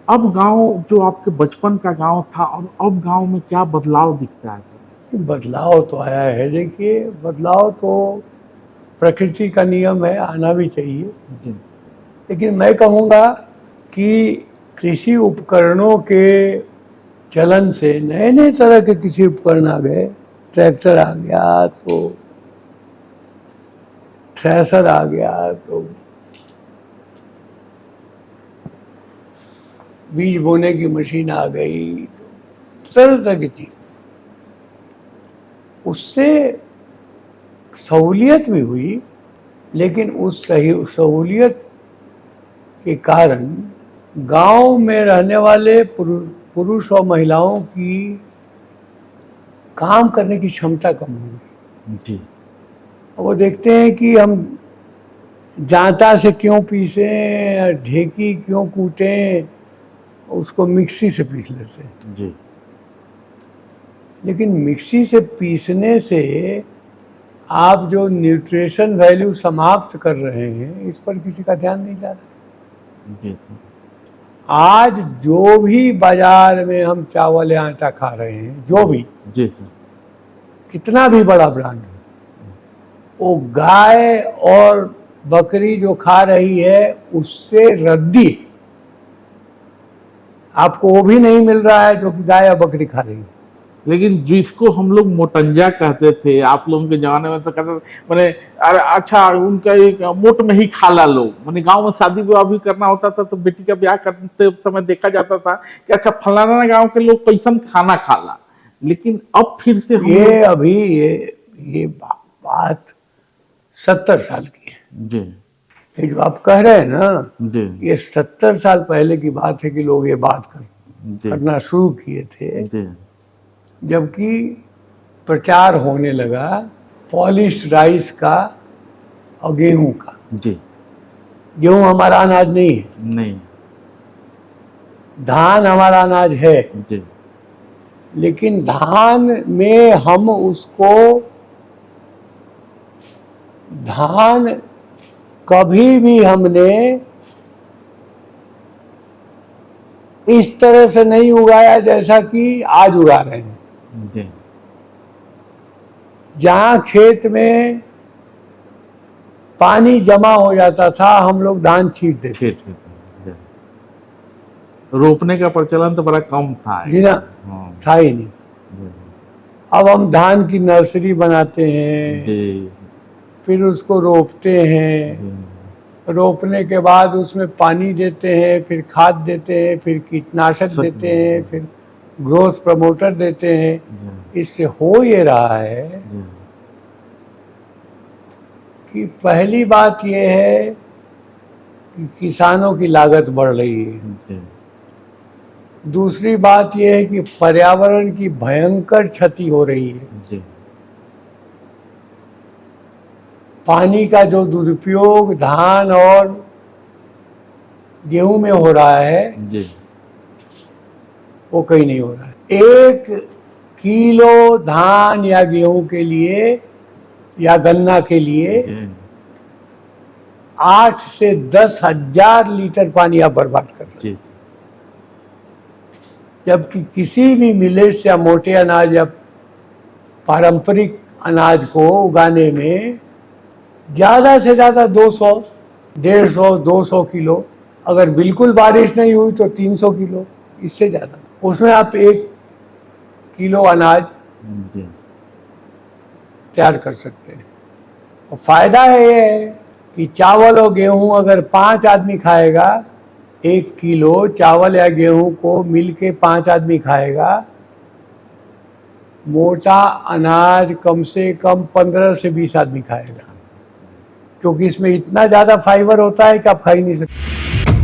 अब गांव जो आपके बचपन का गांव था और अब गांव में क्या बदलाव दिखता है सर? बदलाव तो आया है। देखिए, बदलाव तो प्रकृति का नियम है, आना भी चाहिए। जी। लेकिन मैं कहूँगा कि कृषि उपकरणों के चलन से नए नए तरह के कृषि उपकरण आ गए। ट्रैक्टर आ गया, तो थ्रेसर आ गया, तो बीज बोने की मशीन आ गई, तो तरह तरह की चीज। उससे सहूलियत भी हुई, लेकिन उस सही सहूलियत के कारण गांव में रहने वाले पुरुष और महिलाओं की काम करने की क्षमता कम हो गई। जी। वो देखते हैं कि हम जांता से क्यों पीसें, ढेकी क्यों कूटें, उसको मिक्सी से पीस लेते हैं। जी। लेकिन मिक्सी से पीसने से आप जो न्यूट्रिशन वैल्यू समाप्त कर रहे हैं, इस पर किसी का ध्यान नहीं जा रहा। जी सर। आज जो भी बाजार में हम चावल या आटा खा रहे हैं, जो भी, जी सर। कितना भी बड़ा ब्रांड हो, वो गाय और बकरी जो खा रही है उससे रद्दी आपको वो भी नहीं मिल रहा है जो कि गाय या बकरी खा रही है। लेकिन जिसको हम लोग मोटंजा कहते थे, आप लोगों के जमाने में तो कहते थे, मैंने अरे अच्छा उनका एक मोट में ही खाला लोग, मैंने गांव में शादी विवाह भी करना होता था तो बेटी का ब्याह करते समय देखा जाता था कि अच्छा फलाना गांव के लोग कैसन खाना खाला। लेकिन अब फिर से हम ये अभी ये बात 70 साल की है। जी। ये जो आप कह रहे हैं ना, जी। ये 70 साल पहले की बात है कि लोग ये बात करना शुरू किए थे। जी। जबकि प्रचार होने लगा पॉलिश्ड राइस का और गेहूं का। जी। गेहूं हमारा अनाज नहीं है, नहीं। धान हमारा अनाज है। जी। लेकिन धान में हम उसको, धान कभी भी हमने इस तरह से नहीं उगाया जैसा कि आज उगा रहे हैं। जी। जहां खेत में पानी जमा हो जाता था, हम लोग धान छींट देते थे। रोपने का प्रचलन तो बड़ा कम था। जी ना, था ही नहीं। अब हम धान की नर्सरी बनाते हैं जी। फिर उसको रोपते हैं, रोपने के बाद उसमें पानी देते हैं, फिर खाद देते हैं, फिर कीटनाशक देते हैं, फिर ग्रोथ प्रमोटर देते हैं। इससे हो ये रहा है कि पहली बात ये है कि किसानों की लागत बढ़ रही है। दूसरी बात यह है कि पर्यावरण की भयंकर क्षति हो रही है। पानी का जो दुरुपयोग धान और गेहूं में हो रहा है जी। वो कहीं नहीं हो रहा है। 1 किलो धान या गेहूं के लिए या गन्ना के लिए 8 से 10 हजार लीटर पानी आप बर्बाद कर रहे हैं। जबकि किसी भी मिलेट्स या मोटे अनाज या पारंपरिक अनाज को उगाने में ज़्यादा से ज़्यादा 200, 150, 200 किलो, अगर बिल्कुल बारिश नहीं हुई तो 300 किलो, इससे ज़्यादा। उसमें आप 1 किलो अनाज तैयार कर सकते हैं। और फायदा ये है कि चावल और गेहूं अगर 5 आदमी खाएगा, 1 किलो चावल या गेहूं को मिलके 5 आदमी खाएगा, मोटा अनाज कम से कम 15 से 20 आदमी खाएगा, क्योंकि इसमें इतना ज़्यादा फाइबर होता है कि आप खा ही नहीं सकते।